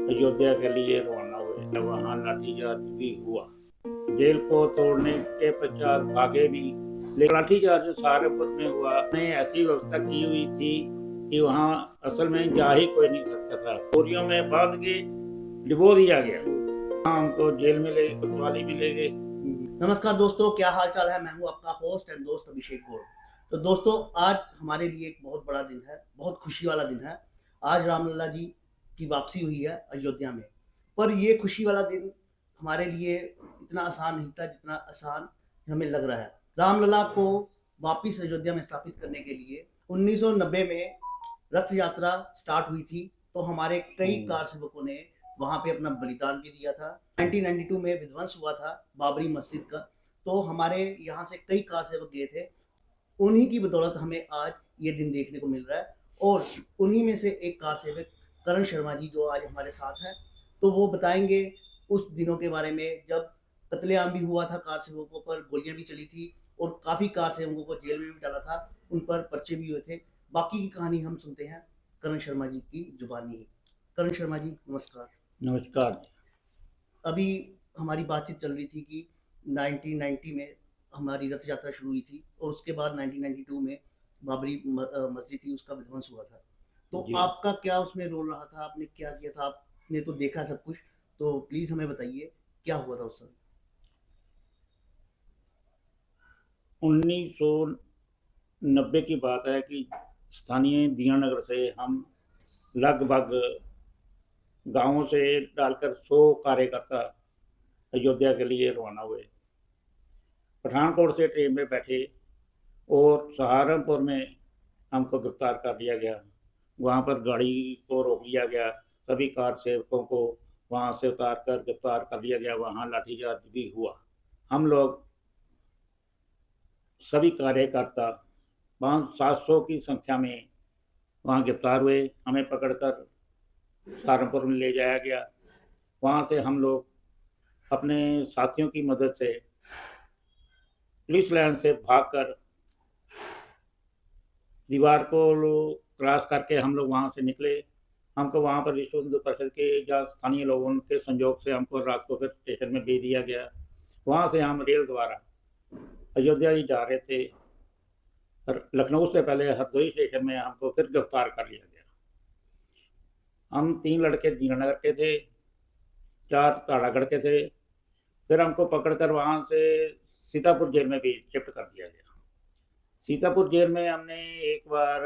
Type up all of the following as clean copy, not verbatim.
अयोध्या के लिए रवाना हुए। वहाँ लाठीचार्ज भी हुआ। जेल को तोड़ने के पश्चात भागे भी, लेकिन लाठीचार्ज सहारनपुर में हुआ। ने ऐसी व्यवस्था की हुई थी कि वहाँ असल में जा ही कोई नहीं सकता था। बोरियों में बांध के डिबो दिया गया। हमको जेल में ले कोतवाली में ले गए। नमस्कार दोस्तों, क्या हाल चाल है। मैं हूं आपका होस्ट एंड दोस्त अभिषेक गौड़। तो दोस्तों, आज हमारे लिए एक बहुत बड़ा दिन है, बहुत खुशी वाला दिन है। आज रामलला जी की वापसी हुई है अयोध्या में। पर ये खुशी वाला दिन हमारे लिए इतना आसान नहीं था जितना आसान हमें लग रहा है। रामलला को वापिस अयोध्या में स्थापित करने के लिए 1990 में रथ यात्रा स्टार्ट हुई थी। तो हमारे कई कार सेवकों ने वहां पे अपना बलिदान भी दिया था। 1992 में विध्वंस हुआ था बाबरी मस्जिद का, तो हमारे यहाँ से कई कार सेवक गए थे। उन्हीं की बदौलत हमें आज ये दिन देखने को मिल रहा है। और उन्हीं में से एक कार सेवक करण शर्मा जी जो आज हमारे साथ हैं, तो वो बताएंगे उस दिनों के बारे में जब कत्लेआम भी हुआ था, कार सेवकों पर गोलियां भी चली थी और काफी कार सेवकों को जेल में भी डाला था, उन पर पर्चे भी हुए थे। बाकी की कहानी हम सुनते हैं करण शर्मा जी की जुबानी ही। करण शर्मा जी नमस्कार। नमस्कार। अभी हमारी बातचीत चल रही थी कि 1990 में हमारी रथ यात्रा शुरू हुई थी और उसके बाद 1992 में बाबरी मस्जिद थी, उसका विध्वंस हुआ था। तो आपका क्या उसमें रोल रहा था, आपने क्या किया था? आपने तो देखा सब कुछ, तो प्लीज हमें बताइए क्या हुआ था उस समय। 1990 की बात है कि स्थानीय दीनानगर से हम लगभग गांवों से डालकर 100 कार्यकर्ता अयोध्या के लिए रवाना हुए। पठानकोट से ट्रेन में बैठे और सहारनपुर में हमको गिरफ्तार कर लिया गया। वहाँ पर गाड़ी को रोक लिया गया। सभी कार सेवकों को वहाँ से उतार कर गिरफ्तार कर लिया गया। वहाँ लाठीचार्ज भी हुआ। हम लोग सभी कार्यकर्ता 500-700 की संख्या में वहाँ गिरफ्तार हुए। हमें पकड़कर सहारनपुर में ले जाया गया। वहाँ से हम लोग अपने साथियों की मदद से पुलिस लाइन से भागकर दीवार को क्रॉस करके हम लोग वहाँ से निकले। हमको वहाँ पर विश्व हिंदू परिषद के या स्थानीय लोगों के संयोग से हमको रात को फिर स्टेशन में भेज दिया गया। वहाँ से हम रेल द्वारा अयोध्या ही जा रहे थे। लखनऊ से पहले हरदोई स्टेशन में हमको फिर गिरफ्तार कर लिया गया। हम 3 लड़के दीनानगर के थे, 4 ताड़ागढ़ के थे। फिर हमको पकड़कर वहाँ से सीतापुर जेल में भी शिफ्ट कर दिया गया। सीतापुर जेल में हमने एक बार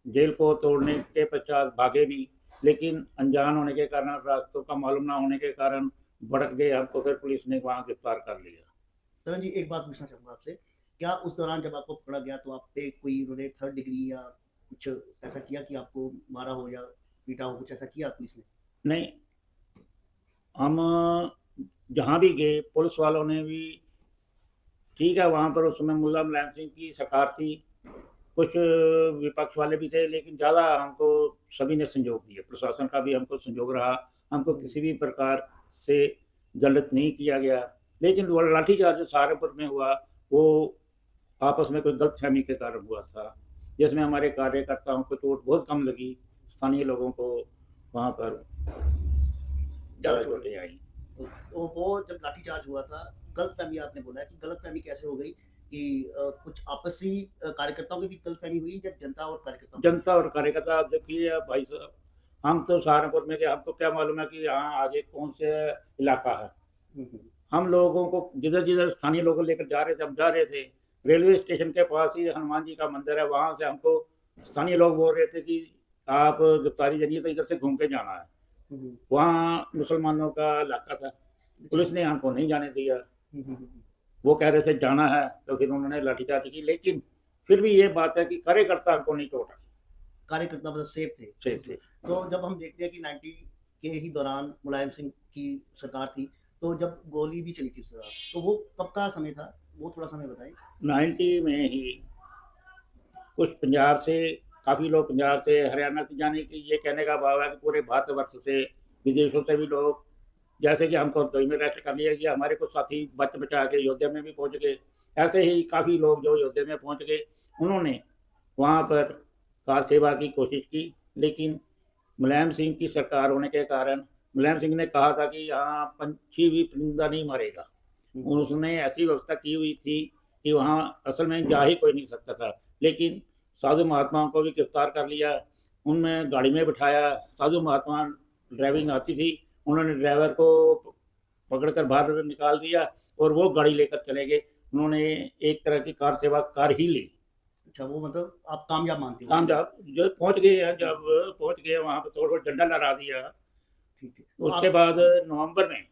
जेल को तोड़ने के पश्चात भागे भी, लेकिन अनजान होने के कारण, रास्तों का मालूम ना होने के कारण भड़क गए। हमको फिर पुलिस ने वहाँ गिरफ्तार कर लिया। करण जी, एक बात पूछना चाहूंगा आपसे। क्या उस दौरान जब आपको पकड़ा गया तो आप पे कोई उन्होंने 3rd डिग्री या कुछ ऐसा किया कि आपको मारा हो या पीटा हो, कुछ ऐसा किया पुलिस ने? नहीं, हम जहाँ भी गए पुलिस वालों ने भी, ठीक है, वहाँ पर उस समय मुल्ला मुलायम सिंह की सरकार थी, कुछ विपक्ष वाले भी थे, लेकिन ज़्यादा हमको सभी ने संयोग दिया। प्रशासन का भी हमको संयोग रहा। हमको किसी भी प्रकार से दंडित नहीं किया गया। लेकिन वो लाठीचार्ज जो सहारनपुर में हुआ, वो आपस में कोई गलतफहमी के कारण हुआ था, जिसमें हमारे कार्यकर्ताओं को चोट बहुत कम लगी। स्थानीय लोगों को वहाँ पर ज़्यादा चोटें आई। तो वो जब लाठीचार्ज हुआ था, गलतफहमी आपने बोला है कि गलतफहमी कैसे हो गई कि कुछ आपसी कार्यकर्ताओं की भी गलतफहमी हुई या जनता और कार्यकर्ताओं की? जनता और कार्यकर्ता, आप देखिए भाई साहब, हम तो सहारनपुर में गए, हमको क्या मालूम है कि यहाँ आगे कौन से इलाका है। हम लोगों को जिधर जिधर स्थानीय लोग लेकर जा रहे थे, हम जा रहे थे। रेलवे स्टेशन के पास ही हनुमान जी का मंदिर है। वहाँ से हमको स्थानीय लोग बोल रहे थे कि आप गिरफ्तारी देनी है तो इधर से घूम के जाना है। वहाँ मुसलमानों का इलाका था। पुलिस ने हमको नहीं जाने दिया। वो कह रहे थे जाना है, तो फिर उन्होंने लाठीचार्ज की। लेकिन फिर भी ये बात है कि कार्यकर्ता हमको नहीं चोट आई। कार्यकर्ता मतलब सेफ थे? सेफ थे। तो जब हम देखते हैं कि 90 के ही दौरान मुलायम सिंह की सरकार थी, तो जब गोली भी चली थी उस दौरान, तो वो कब का समय था, वो थोड़ा समय बताएं। 90 में ही कुछ पंजाब से, काफ़ी लोग पंजाब से, हरियाणा से, जाने की ये कहने का भाव है कि पूरे भारतवर्ष से, विदेशों से भी लोग, जैसे कि हमको हरदोई में रेस्ट कर लिया गया, हमारे कुछ साथी बच बचा के अयोध्या में भी पहुंच गए। ऐसे ही काफ़ी लोग जो अयोध्या में पहुंच गए, उन्होंने वहाँ पर कार सेवा की कोशिश की। लेकिन मुलायम सिंह की सरकार होने के कारण मुलायम सिंह ने कहा था कि यहाँ पंछी भी परिंदा नहीं मारेगा। उसने ऐसी व्यवस्था की हुई थी कि वहाँ असल में जा ही कोई नहीं सकता था, लेकिन साधु महात्माओं को भी गिरफ्तार कर लिया, उनमें गाड़ी में बिठाया। साधु महात्मा ड्राइविंग आती थी, उन्होंने ड्राइवर को पकड़कर बाहर निकाल दिया और वो गाड़ी लेकर चले गए। उन्होंने एक तरह की कार सेवा कर ही ली। अच्छा, वो मतलब आप कामयाब मानते हो? कामयाब जो पहुंच गए हैं, जब पहुंच गए वहां पर थोड़ा झंडा लहरा दिया। ठीक है। तो उसके आप बाद नवंबर में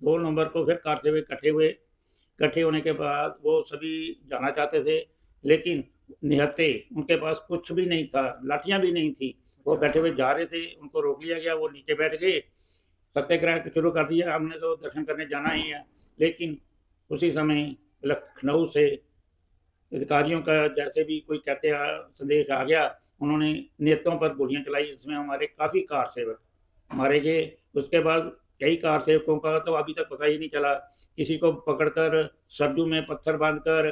2 नवंबर को फिर कार सेवक इकट्ठे हुए। इकट्ठे होने के बाद वो सभी जाना चाहते थे, लेकिन निहत्थे उनके पास कुछ भी नहीं था, लाठियां भी नहीं थी। वो बैठे हुए जा रहे थे, उनको रोक लिया गया, वो नीचे बैठ गए। सत्याग्रह शुरू कर दिया, हमने तो दर्शन करने जाना ही है। लेकिन उसी समय लखनऊ से अधिकारियों का जैसे भी कोई कहते हैं संदेश आ गया, उन्होंने नेताओं पर गोलियां चलाई, जिसमें हमारे काफ़ी कार सेवक मारे गए। उसके बाद कई कार सेवकों का तो अभी तक पता ही नहीं चला। किसी को पकड़कर सरजू में पत्थर बांधकर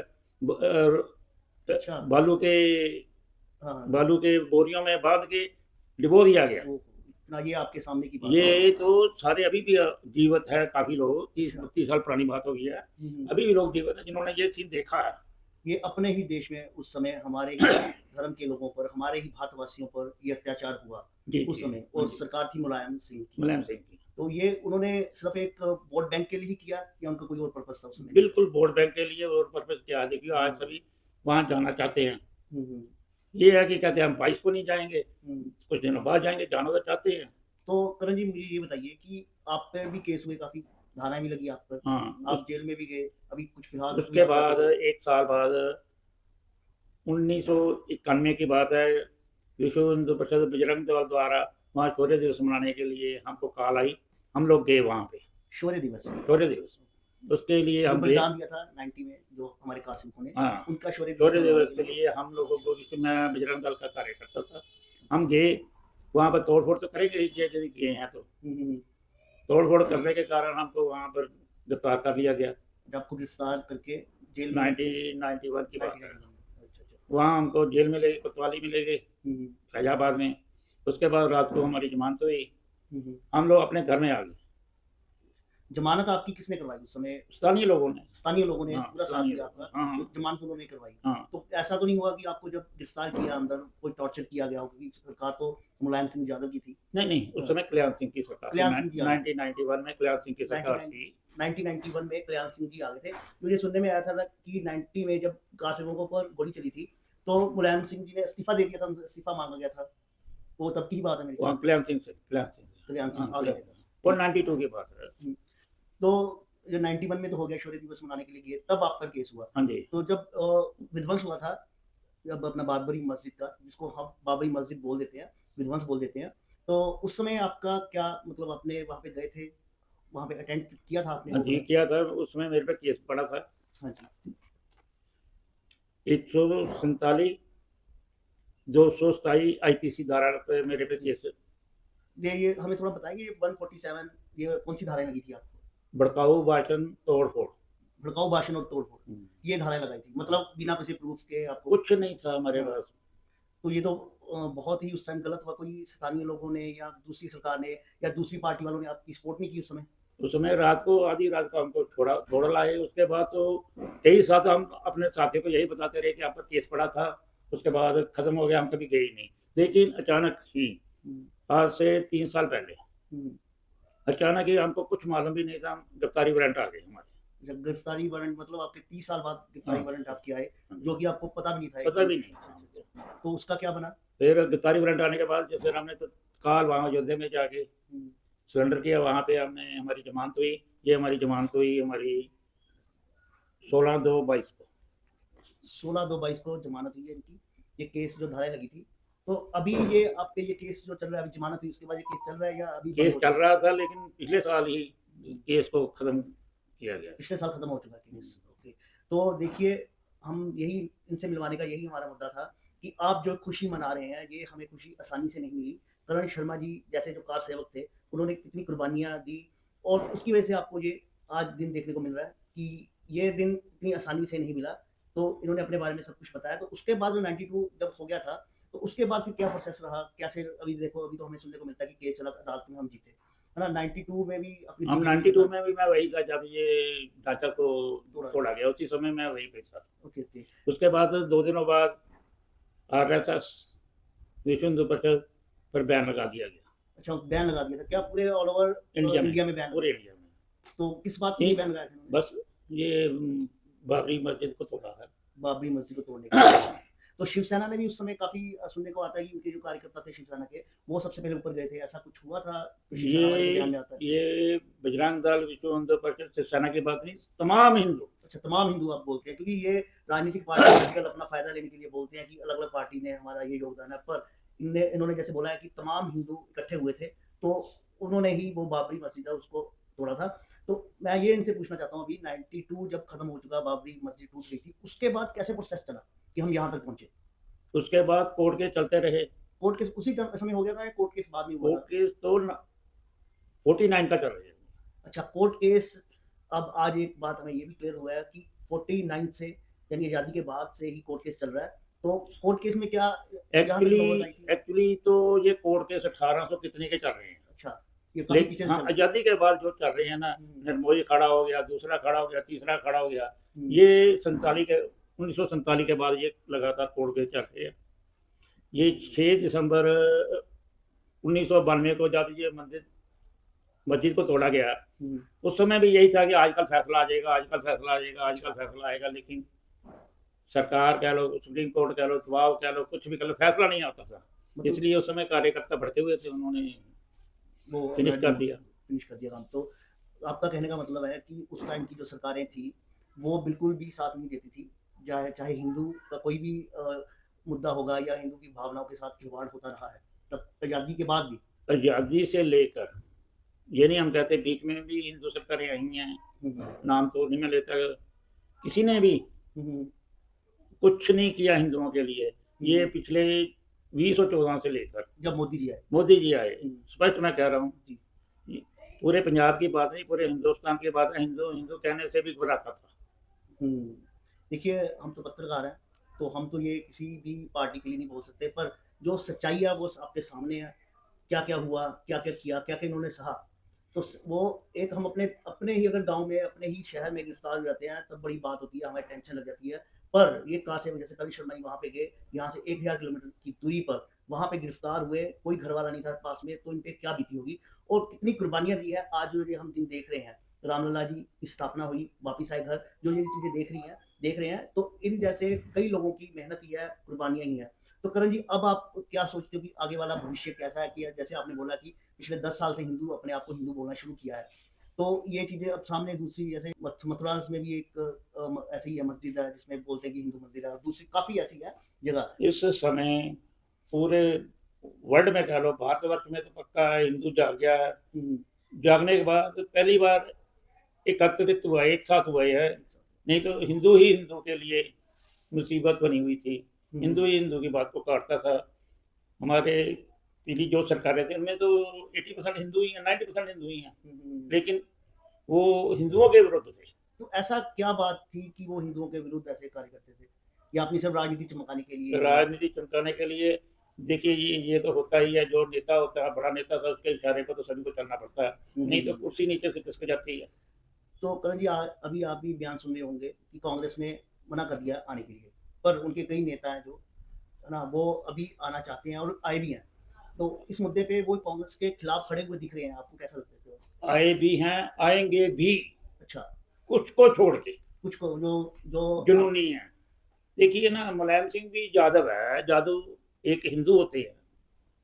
अच्छा। बालू के हाँ। बालू के बोरियों में बांध के डिबो दिया गया। ओहो! इतना ये आपके सामने की बात है। ये तो सारे अभी भी जीवित है, काफ़ी लोग, 30-32 अच्छा। साल पुरानी बात हो गई है। हुँ। अभी भी लोग जीवित हैं जिन्होंने ये सीन देखा है। ये अपने ही देश में उस समय हमारे ही धर्म के लोगों पर, हमारे ही भारतवासियों पर ये अत्याचार हुआ जी उस जी समय, और सरकार थी मुलायम सिंह की। मुलायम सिंह की। तो ये उन्होंने सिर्फ़ एक वोट बैंक के लिए ही किया या उनका कोई और पर्पज़ था उस समय? बिल्कुल वोट बैंक के लिए और पर्पज़ क्या, देखिए आज हाँ। सभी वहाँ जाना चाहते हैं। हुँ, हुँ। ये है कि कहते हैं हम 22 को नहीं जाएँगे, हुँ। कुछ दिनों बाद जाएँगे, जाना तो चाहते हैं। तो करण जी, मुझे ये बताइए कि आप पे भी केस हुए, काफ़ी धाराएँ भी लगी आप पर, हाँ, आप जेल में भी गए, अभी कुछ फिलहाल कोई उसके आपका बाद तो 1 साल बाद 1991 की बात है, विश्व हिंदू परिषद बजरंग दल द्वारा वहाँ शौर्य दिवस मनाने के लिए हमको कॉल आई। हम लोग गए वहाँ पे, शौर्य दिवस, शौर्य दिवस। उसके लिए जो हम गए। बलिदान दिया था 90 में जो हमारे कार सिंह ने, हाँ, उनका शौर्य शौर्य दिवस दिवस मनाने के के लिए। लिए हम लोगों को, क्योंकि मैं बजरंग दल का कार्यकर्ता था, हम गए। वहाँ पर तोड़-फोड़ तो करेंगे ही, यदि गए हैं तो। हुँ, हुँ, हुँ। तोड़-फोड़ करने के कारण हमको वहाँ पर गिरफ्तार कर लिया गया। जब आपको गिरफ्तार करके जेल में 1991 की बात है। 1991 में। अच्छा, अच्छा। वहाँ हमको जेल में ले गए, कोतवाली में ले गए, हुँ, हुँ, फैजाबाद में। उसके बाद रात को हमारी ज़मानत हुई, हुँ, हुँ। हम लोग अपने घर में आ गए। ज़मानत आपकी किसने करवाई उस समय? स्थानीय लोगों ने। स्थानीय लोगों ने हाँ, पूरा साथ स्थानीय दिया लोग। आपका, हाँ, तो ज़मानत उन्होंने करवाई। हाँ। तो ऐसा तो नहीं हुआ कि आपको जब गिरफ्तार किया अंदर कोई टॉर्चर किया गया हो, क्योंकि सरकार तो मुलायम सिंह यादव की थी। नहीं, नहीं, उस हाँ। समय कल्याण सिंह की सरकार थी। कल्याण सिंह जी आ गए। 1991 में कल्याण सिंह की सरकार 99 थी। 1991 में कल्याण सिंह जी आ गए थे। मुझे सुनने में आया था कि 90 में जब कार सेवकों पर गोली चली थी, तो मुलायम सिंह जी ने इस्तीफ़ा दे दिया था, उनसे इस्तीफ़ा माँगा गया था। वो तब की ही बात है मेरे वहाँ ख्याल कल्याण सिंह से, कल्याण सिंह से। से। कल्याण सिंह हाँ, आ गए थे तब। वो 92 की बात है। हुँ। तो जो 91 में तो हो गया, शौर्य दिवस मनाने के लिए गए, तब आपका केस हुआ। हाँ जी। तो जब विध्वंस हुआ था, जब अपना बाबरी मस्जिद का, जिसको हम बाबरी मस्जिद बोल देते हैं, विध्वंस बोल देते हैं, तो उस समय आपका क्या मतलब, आपने वहाँ पे गए थे, वहाँ पे अटेंड किया था आपने हाँ वो जी, वाला? किया था। उसमें मेरे पे केस पड़ा था। हाँ जी। 147, 227 आईपीसी धारा पे मेरे पे केस। ये हमें थोड़ा बताइए, ये 147 ये कौन-सी धाराएँ लगी थी आपको? भड़काऊ भाषण, तोड़-फोड़। भड़काऊ भाषण और तोड़-फोड़, ये धाराएँ लगाई थी। मतलब बिना किसी प्रूफ़ के आपको। कुछ नहीं था हमारे हाँ। पास। तो ये तो बहुत ही उस टाइम गलत हुआ। कोई स्थानीय लोगों ने या दूसरी सरकार ने या दूसरी पार्टी वालों ने आपकी सपोर्ट नहीं की उस समय? उस समय रात को, आधी रात को हमको छोड़ लाए। उसके बाद तो कई साथ हम अपने साथियों को यही बताते रहे कि आप पर केस पड़ा था। उसके बाद खत्म हो गया, हम कभी गए ही नहीं। लेकिन अचानक ही हुँ, आज से 3 साल पहले हुँ। अचानक ही, हमको कुछ मालूम भी नहीं था, गिरफ्तारी वारंट आ गए हमारे। जब गिरफ्तारी वारंट, मतलब आपके 30 साल बाद गिरफ्तारी हाँ। वारंट आपके आए, हाँ। जो कि आपको पता भी नहीं था। पता भी नहीं था हमको। तो उसका क्या बना? फिर गिरफ्तारी वारंट आने के बाद फिर हमने तत्काल वहाँ अयोध्या में जाके हुँ, सरेंडर किया। वहाँ पे हमने, हमारी जमानत हुई। ये हमारी जमानत हुई हमारी 16/2/22 को। 16/2/22 को ज़मानत हुई है इनकी। ये केस जो धाराएँ लगी थी, तो अभी ये आप पे ये केस जो चल रहा है, अभी ज़मानत हुई उसके बाद ये केस चल रहा है या अभी बंद केस हो चल चुका है? रहा था, लेकिन पिछले साल ही केस को खत्म किया गया। पिछले साल खत्म हो चुका है केस। ओके। तो देखिए, हम यही, इनसे मिलवाने का यही हमारा मुद्दा था कि आप जो खुशी मना रहे हैं, ये हमें खुशी आसानी से नहीं मिली। करण शर्मा जी जैसे जो कार सेवक थे, उन्होंने कितनी कुर्बानियाँ दी, और उसकी वजह से आपको ये आज दिन देखने को मिल रहा है कि ये दिन इतनी आसानी से नहीं मिला। तो इन्होंने अपने बारे में सब कुछ बताया। तो उसके बाद जो 92 जब हो गया था, तो उसके बाद फिर क्या प्रोसेस रहा? कैसे, अभी देखो, अभी तो हमें सुनने को मिलता है कि केस चला, अदालत में हम जीते। है ना 92 में भी अपनी हम बीजेपी 92 में भी मैं वही था जब ये ढांचा को तोड़ा गया, उसी समय मैं वहीं पे था। ओके ओके उसके बाद 2 दिनों बाद आरएसएस विश्व हिंदू परिषद पर बैन लगा दिया गया अच्छा बैन लगा दिया था क्या पूरे ऑल ओवर इंडिया में बैन पूरे इंडिया में। तो किस बात के लिए बैन लगाया था उन्होंने? बस ये बाबरी मस्जिद को तोड़ा है। बाबरी मस्जिद को तोड़ने के लिए तो शिवसेना ने भी उस समय काफी सुनने को आता है कि उनके जो कार्यकर्ता थे शिवसेना के वो सबसे पहले ऊपर गए थे, ऐसा कुछ हुआ था शिवसेना वाले के बयान में आता है? ये बजरंग दल, विश्व हिंदू परिषद, शिवसेना की बात नहीं, तमाम हिंदू। अच्छा तमाम हिंदू आप बोलते हैं क्योंकि ये राजनीतिक पार्टी आजकल अपना फायदा लेने के लिए बोलते हैं कि अलग अलग पार्टी ने हमारा ये योगदान है, पर इन्होंने जैसे बोला है कि तमाम हिंदू इकट्ठे हुए थे तो उन्होंने ही वो बाबरी मस्जिद है उसको तोड़ा था। तो मैं ये इनसे पूछना चाहता हूँ अभी 92 जब खत्म हो चुका बाबरी मस्जिद टूट गई थी उसके बाद कैसे प्रोसेस चला कि हम यहाँ तक पहुंचे? उसके बाद कोर्ट के चलते रहे। कोर्ट केस उसी समय हो गया था या कोर्ट केस बाद में हुआ कोर्ट था? केस तो 49 का चल रहा है। अच्छा कोर्ट केस अब आज एक बात हमें ये भी क्लियर हुआ है कि 49 से यानी आजादी के बाद से ही कोर्ट केस चल रहा है। तो कोर्ट केस में क्या एक्चुअली तो ये कोर्ट केस 1800 कितने के चल रहे हैं। अच्छा ये लेकिन हाँ, आजादी के बाद जो चल रहे हैं ना, निर्मोही खड़ा हो गया, दूसरा खड़ा हो गया, तीसरा खड़ा हो गया, ये 1947 के बाद ये लगातार कोर्ट केस चल रहे हैं। ये 6 दिसंबर 1992 को जब ये मस्जिद को तोड़ा गया, उस समय भी यही था कि आजकल फैसला आ जाएगा, आजकल फैसला आ जाएगा, आजकल फैसला आएगा, लेकिन सरकार कह लो, सुप्रीम कोर्ट कह लो, दबाव कह लो, कुछ भी कह लो, फैसला नहीं आता था। इसलिए उस समय कार्यकर्ता भड़के हुए थे, उन्होंने वो फिनिश कर दिया काम। तो आपका कहने का मतलब है कि उस टाइम की जो सरकारें थी वो बिल्कुल भी साथ नहीं देती थी, चाहे हिंदू का कोई भी मुद्दा होगा या हिंदू की भावनाओं के साथ खिलवाड़ होता रहा है तब आजादी के बाद भी। आजादी से लेकर ये नहीं हम कहते बीच में भी हिंदू सरकारें आई हैं, नाम तो नहीं मैं लेता, किसी ने भी कुछ नहीं किया हिंदुओं के लिए। ये पिछले 2014 से लेकर जब मोदी जी आए स्पष्ट मैं कह रहा हूँ, पूरे पंजाब की बात नहीं, पूरे हिंदुस्तान की बात है, हिंदू हिंदू कहने से भी घबराता था। देखिए हम तो पत्रकार हैं तो हम तो ये किसी भी पार्टी के लिए नहीं बोल सकते, पर जो सच्चाई है वो आपके सामने है, क्या क्या हुआ, क्या क्या किया, क्या क्या इन्होंने सहा। तो वो एक हम अपने ही अगर गांव में अपने ही शहर में गिरफ्तार हो जाते हैं तब बड़ी बात होती है, हमें टेंशन लग जाती है। पर ये कहाँ से, जैसे कवि शर्मा वहाँ पे गए, यहाँ से 1000 किलोमीटर की दूरी पर वहाँ पे गिरफ्तार हुए, कोई घर वाला नहीं था पास में, तो इन पे क्या बीती होगी और कितनी कुर्बानियां दी है। आज जो हम दिन देख रहे हैं, रामलला जी की स्थापना हुई, वापिस आए घर, जो ये चीजें देख रहे हैं तो इन जैसे कई लोगों की मेहनत ही है, कुर्बानियां ही है। तो करण जी अब आप क्या सोचते हो कि आगे वाला भविष्य कैसा है? कि जैसे आपने बोला कि पिछले 10 साल से हिंदू अपने आप को हिंदू बोलना शुरू किया है, तो ये चीजें अब सामने दूसरी, जैसे मथुरा में भी एक ऐसी ही है मस्जिद है जिसमें बोलते हैं कि हिंदू मंदिर है, और दूसरी काफी ऐसी है जगह। इस समय पूरे वर्ल्ड में कह लो, भारतवर्ष में तो पक्का हिंदू जाग गया है। जागने के बाद पहली बार एकत्रित हुआ, एक साथ हुआ है, नहीं तो हिंदू ही हिंदू के लिए मुसीबत बनी हुई थी। हिंदू ही हिंदू की बात को काटता था। हमारे पीछे जो सरकारें थी उनमें तो 80% हिंदू ही है, 90% हिंदू ही हैं, लेकिन वो हिंदुओं के विरुद्ध थे। तो ऐसा क्या बात थी कि वो हिंदुओं के विरुद्ध ऐसे कार्य करते थे, या अपनी सब राजनीति चमकाने के लिए? राजनीति चमकाने के लिए देखिए, ये तो होता ही है, जो नेता होता है, बड़ा नेता था, उसके इशारे पर तो सभी को चलना पड़ता है, नहीं तो कुर्सी नीचे से किसको जाती है। तो करण जी अभी आप भी बयान सुन रहे होंगे कि कांग्रेस ने मना कर दिया आने के लिए, पर उनके कई नेता हैं जो है ना वो अभी आना चाहते हैं और आए भी हैं, तो इस मुद्दे पे वो कांग्रेस के खिलाफ खड़े हुए दिख रहे हैं, आपको कैसा लगता है? आए भी हैं, आएंगे भी। अच्छा, कुछ को छोड़ के, कुछ को जो जुनूनी है। देखिए ना, मुलायम सिंह भी यादव है, यादव एक हिंदू होते हैं।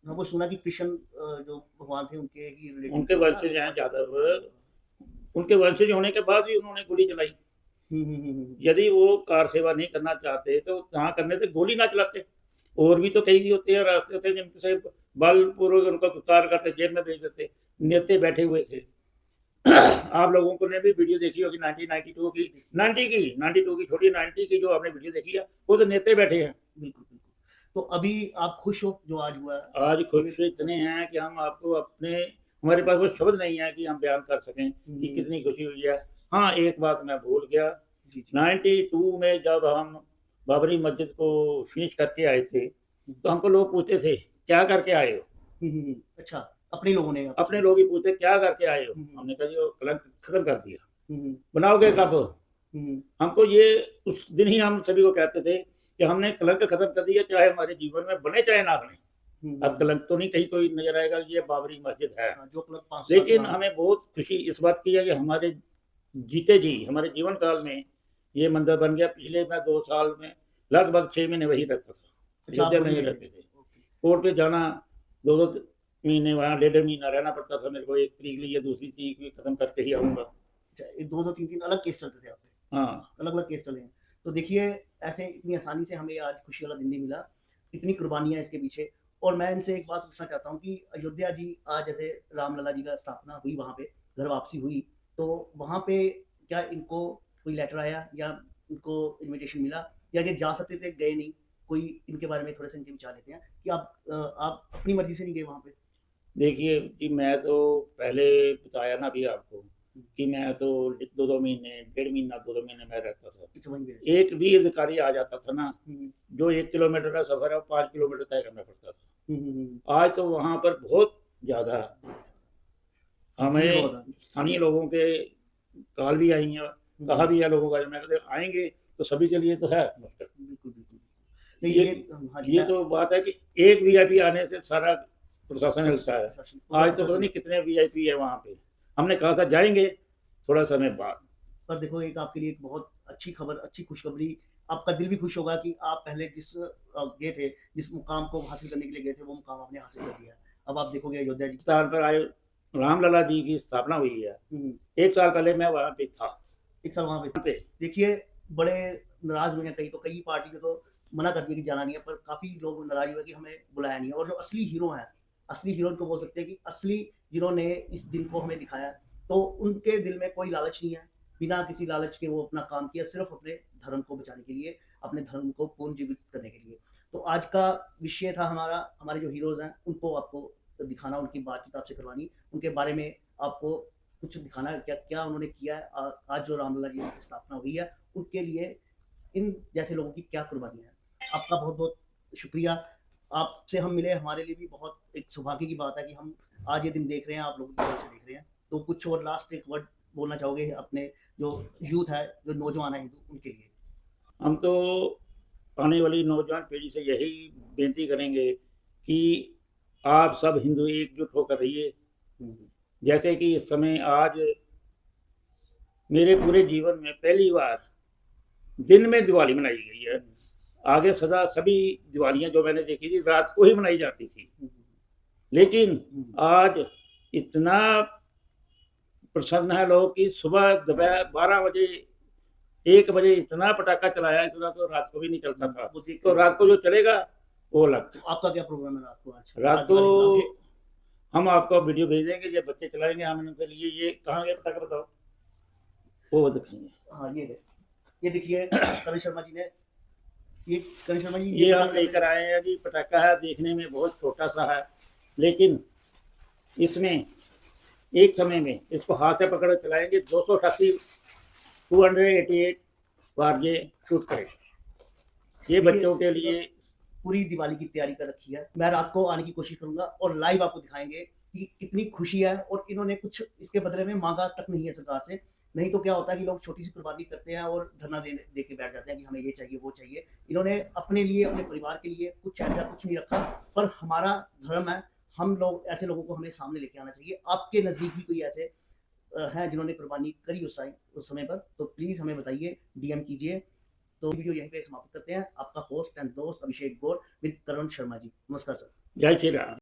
हाँ, वो सुना कि कृष्ण जो भगवान थे उनके ही रिलेटिव, उनके वंशज हैं यादव, उनके वंशज होने के बाद भी उन्होंने गोली चलाई। यदि वो कार सेवा नहीं करना चाहते तो कहाँ करने थे, गोली ना चलाते। और भी तो कई होते हैं, रास्ते होते हैं जिनसे बलपूर्वक उनको गिरफ्तार करते, जेल में भेज देते, नेते बैठे हुए थे। आप लोगों को ने भी वीडियो देखी होगी 1992 की, 92 की छोड़िए, 90 की जो आपने वीडियो देखी है, वो तो नेते बैठे हैं। बिल्कुल बिल्कुल। तो अभी आप खुश हो जो आज हुआ? आज खुश इतने हैं कि हम आपको हमारे पास वो शब्द नहीं है कि हम बयान कर सकें कि कितनी खुशी हुई है। हाँ, एक बात मैं भूल गया, 92 में जब हम बाबरी मस्जिद को फिनिश करके आए थे तो हमको लोग पूछते थे क्या करके आए हो। अच्छा, अपने लोगों ने अपने लोग ही पूछते क्या करके आए हो, हमने कहा जी वो कलंक खत्म कर दिया। बनाओगे कब? हमको ये उस दिन ही हम सभी को कहते थे कि हमने कलंक खत्म कर दिया, चाहे हमारे जीवन में बने चाहे ना बने। अब कलंक तो नहीं कहीं कोई नजर आएगा, ये बाबरी मस्जिद है। जो कलंक 5 लेकिन हमें बहुत खुशी इस बात की है कि हमारे जीते जी हमारे जीवन काल में ये मंदिर बन गया। पिछले मैं 2 साल में लगभग 6 महीने वही रहता था, अयोध्या में ही रहते थे। कोर्ट पे जाना 2-2 महीने, वहाँ 1.5 महीना रहना पड़ता था मेरे को। 1 तरीक ली या दूसरी तरीक भी खत्म करके ही आऊँगा। 2-2 3-3 अलग केस चलते थे आपके? हाँ, अलग-अलग केस चले हैं। तो देखिए ऐसे इतनी आसानी से हमें आज खुशी वाला दिन नहीं मिला, इतनी कुर्बानियाँ इसके पीछे। और मैं इनसे एक बात पूछना चाहता हूँ कि अयोध्या जी आज जैसे रामलला जी का स्थापना हुई, वहाँ पे घर वापसी हुई, तो वहाँ पे क्या इनको कोई लेटर आया या इनको इन्विटेशन मिला, या ये जा सकते थे गए नहीं? कोई इनके बारे में थोड़े से इनके विचार लेते हैं कि आप अपनी मर्जी से नहीं गए वहाँ पे? देखिए कि मैं तो पहले बताया ना अभी आपको कि मैं तो 2-2 महीने, 1.5 महीना, 2-2 महीने में रहता था। अच्छा, वहीं पे। एक भी अधिकारी आ जाता था ना, जो 1 किलोमीटर का सफ़र है वो 5 किलोमीटर तय करना पड़ता था। आज तो वहाँ पर बहुत ज़्यादा हमें स्थानीय लोगों के कॉल भी आई हैं, कहा भी है लोगों का, मैं कहते आएँगे तो सभी के लिए तो है। बिल्कुल, बिल्कुल। नहीं ये तो बात है कि एक वीआईपी आने से सारा प्रशासन हिलता है। आज तो पता नहीं कितने वीआईपी है वहाँ पे। हमने कहा था जाएंगे थोड़ा समय बाद। पर देखो एक आपके लिए एक बहुत अच्छी खबर, अच्छी खुशखबरी, आपका दिल भी खुश होगा कि आप पहले जिस गए थे, जिस मुकाम को हासिल करने के लिए गए थे, वो मुकाम आपने हासिल कर लिया। अब आप देखोगे अयोध्या जी स्थान पर आए रामलला जी की स्थापना हुई है। 1 साल पहले मैं वहाँ पे था। 1 साल वहाँ पे देखिए बड़े नाराज हुए हैं, कई तो कई पार्टी ने तो मना कर दिया कि जाना नहीं है, पर काफ़ी लोग नाराज हुए कि हमें बुलाया नहीं है। और जो असली हीरो हैं, असली हीरो इनको बोल सकते हैं कि असली जिन्होंने इस दिन को हमें दिखाया, तो उनके दिल में कोई लालच नहीं है। बिना किसी लालच के वो अपना काम किया, सिर्फ अपने धर्म को बचाने के लिए, अपने धर्म को पुनर्जीवित करने के लिए। तो आज का विषय था हमारा, हमारे जो हीरोज़ हैं उनको आपको दिखाना, उनकी बातचीत आपसे करवानी, उनके बारे में आपको कुछ दिखाना है, क्या क्या उन्होंने किया है। आज जो रामलला जी की स्थापना हुई है, उनके लिए इन जैसे लोगों की क्या कुर्बानी है। आपका बहुत बहुत शुक्रिया। आपसे हम मिले, हमारे लिए भी बहुत एक सौभाग्य की बात है कि हम आज ये दिन देख रहे हैं, आप लोग भी ऐसे देख रहे हैं। तो कुछ और लास्ट एक वर्ड बोलना चाहोगे अपने जो यूथ है, जो नौजवान है हिंदू, उनके लिए? हम तो आने वाली नौजवान पीढ़ी से यही बेनती करेंगे कि आप सब हिंदू एकजुट होकर रहिए। जैसे कि इस समय आज मेरे पूरे जीवन में पहली बार दिन में दिवाली मनाई गई है। आगे सदा सभी दिवालियां जो मैंने देखी थी रात को ही मनाई जाती थी, लेकिन आज इतना प्रसन्न है लोग कि सुबह दोपहर 12 बजे 1 बजे इतना पटाखा चलाया, इतना तो रात को भी नहीं चलता था। तो रात को जो चलेगा वो अलग। तो आपका क्या प्रोग्राम है रात को? आज रात को हम आपको वीडियो भेज देंगे, ये बच्चे चलाएंगे, हम उनके लिए ये कहाँ गए पटाखा बताओ, वो दिखाएंगे। हाँ ये देखिए करण शर्मा जी ने, ये करण शर्मा जी ये हम लेकर आए हैं जी। पटाखा है, देखने में बहुत छोटा सा है, लेकिन इसमें एक समय में इसको हाथ से पकड़ चलाएंगे 288 बार ये शूट करेगा। ये बच्चों के लिए पूरी दिवाली की तैयारी कर रखी है। मैं रात को आने की कोशिश करूंगा और लाइव आपको दिखाएंगे कि कितनी खुशी है। और इन्होंने कुछ इसके बदले में मांगा तक नहीं है सरकार से। नहीं तो क्या होता है कि लोग छोटी सी कुर्बानी करते हैं और धरना दे के बैठ जाते हैं कि हमें ये चाहिए वो चाहिए। इन्होंने अपने लिए, अपने परिवार के लिए कुछ ऐसा कुछ नहीं रखा। पर हमारा धर्म है, हम लोग ऐसे लोगों को हमें सामने लेके आना चाहिए। आपके नज़दीक भी कोई ऐसे हैं जिन्होंने कुर्बानी करी उस समय पर, तो प्लीज़ हमें बताइए, डीएम कीजिए। तो वीडियो यहीं पे समाप्त करते हैं। आपका होस्ट एंड दोस्त अभिषेक गौर विद करण शर्मा जी। नमस्कार सर। जय श्री राम।